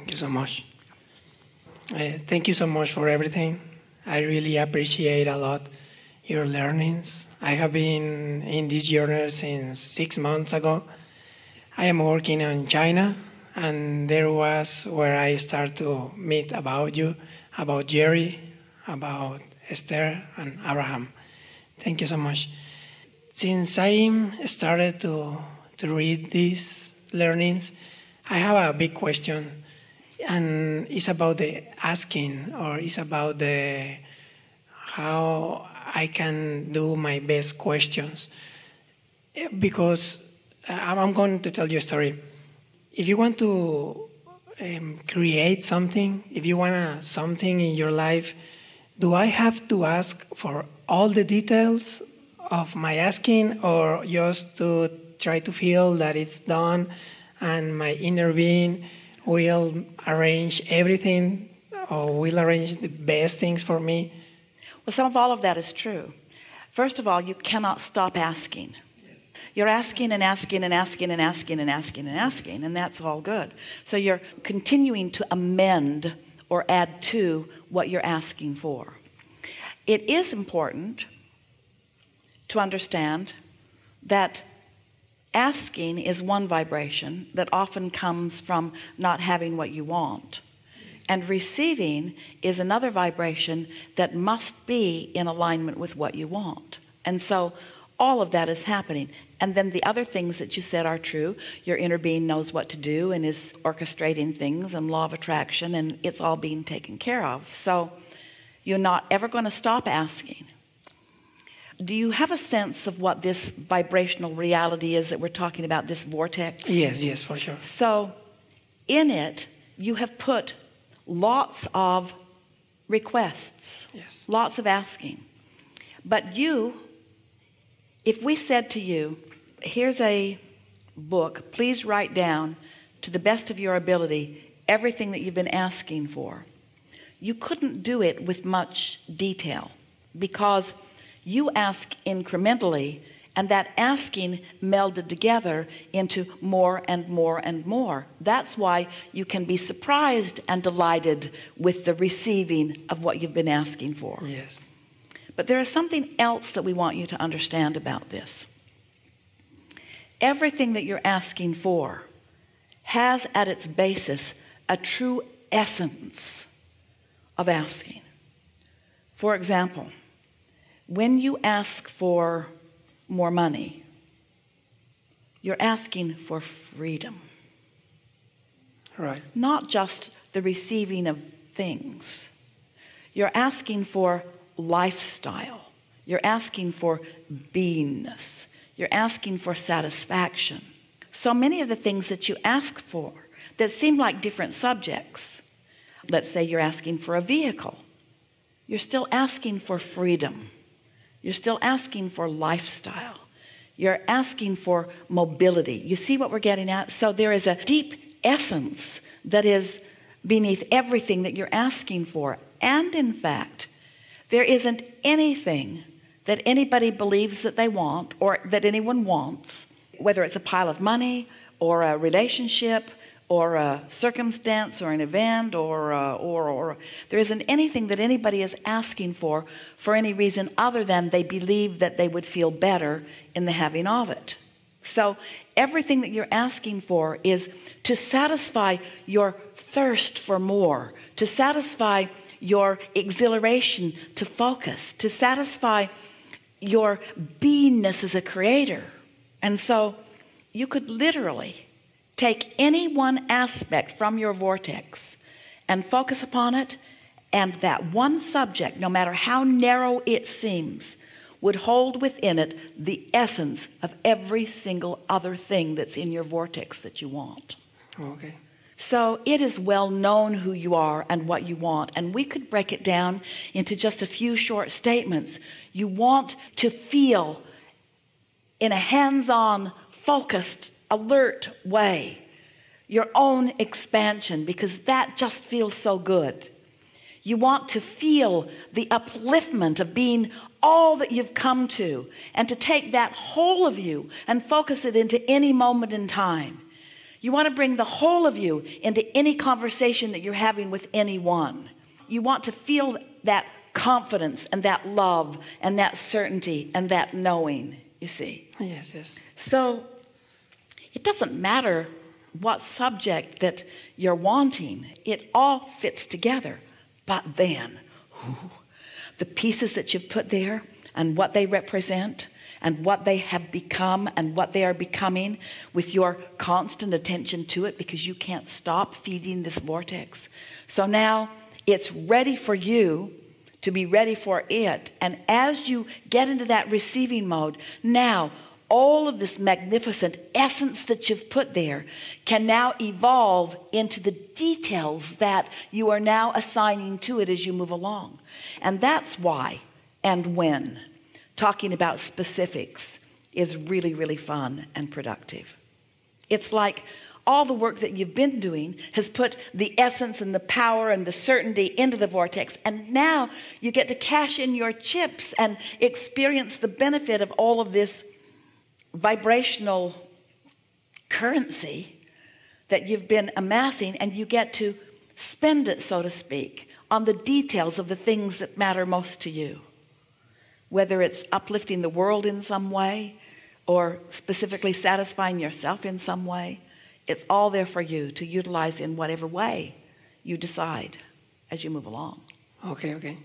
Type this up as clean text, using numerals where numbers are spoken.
Thank you so much. Thank you so much for everything. I really appreciate a lot your learnings. I have been in this journey since 6 months ago. I am working in China, and there was where I started to meet about you, about Jerry, about Esther and Abraham. Thank you so much. Since I started to read these learnings, I have a big question, and it's about the asking, or it's about the how I can do my best questions. Because I'm going to tell you a story. If you want to create something, if you want something in your life, do I have to ask for all the details of my asking, or just to try to feel that it's done and my inner being will arrange everything, or will arrange the best things for me? Well, some of all of that is true. First of all, you cannot stop asking. Yes. You're asking and asking and asking and asking and asking and asking, and that's all good. So you're continuing to amend or add to what you're asking for. It is important to understand that asking is one vibration that often comes from not having what you want. And receiving is another vibration that must be in alignment with what you want. And so all of that is happening. And then the other things that you said are true. Your inner being knows what to do and is orchestrating things, and law of attraction, and it's all being taken care of. So you're not ever going to stop asking. Do you have a sense of what this vibrational reality is that we're talking about, this vortex? Yes, for sure. So in it, you have put lots of requests, yes, lots of asking. But you, if we said to you, here's a book, please write down to the best of your ability everything that you've been asking for, you couldn't do it with much detail, because you ask incrementally, and that asking melded together into more and more and more. That's why you can be surprised and delighted with the receiving of what you've been asking for. Yes. But there is something else that we want you to understand about this. Everything that you're asking for has at its basis a true essence of asking. For example, when you ask for more money, you're asking for freedom. Right. Not just the receiving of things. You're asking for lifestyle. You're asking for beingness. You're asking for satisfaction. So many of the things that you ask for that seem like different subjects. Let's say you're asking for a vehicle. You're still asking for freedom. You're still asking for lifestyle. You're asking for mobility. You see what we're getting at? So there is a deep essence that is beneath everything that you're asking for. And in fact, there isn't anything that anybody believes that they want, or that anyone wants, whether it's a pile of money or a relationship or a circumstance or an event or there isn't anything that anybody is asking for any reason other than they believe that they would feel better in the having of it. So everything that you're asking for is to satisfy your thirst for more, to satisfy your exhilaration to focus, to satisfy your beingness as a creator. And so you could literally take any one aspect from your vortex and focus upon it, and that one subject, no matter how narrow it seems, would hold within it the essence of every single other thing that's in your vortex that you want. Okay. So it is well known who you are and what you want, and we could break it down into just a few short statements. You want to feel in a hands-on, focused, alert way your own expansion, because that just feels so good. You want to feel the upliftment of being all that you've come to, and to take that whole of you and focus it into any moment in time. You want to bring the whole of you into any conversation that you're having with anyone. You want to feel that confidence and that love and that certainty and that knowing, you see. Yes, yes. So it doesn't matter what subject that you're wanting. It all fits together. But then, the pieces that you've put there and what they represent and what they have become and what they are becoming, with your constant attention to it, because you can't stop feeding this vortex. So now it's ready for you to be ready for it. And as you get into that receiving mode, now all of this magnificent essence that you've put there can now evolve into the details that you are now assigning to it as you move along. And that's why and when talking about specifics is really, really fun and productive. It's like all the work that you've been doing has put the essence and the power and the certainty into the vortex, and now you get to cash in your chips and experience the benefit of all of this vibrational currency that you've been amassing, and you get to spend it, so to speak, on the details of the things that matter most to you. Whether it's uplifting the world in some way or specifically satisfying yourself in some way, it's all there for you to utilize in whatever way you decide as you move along. Okay.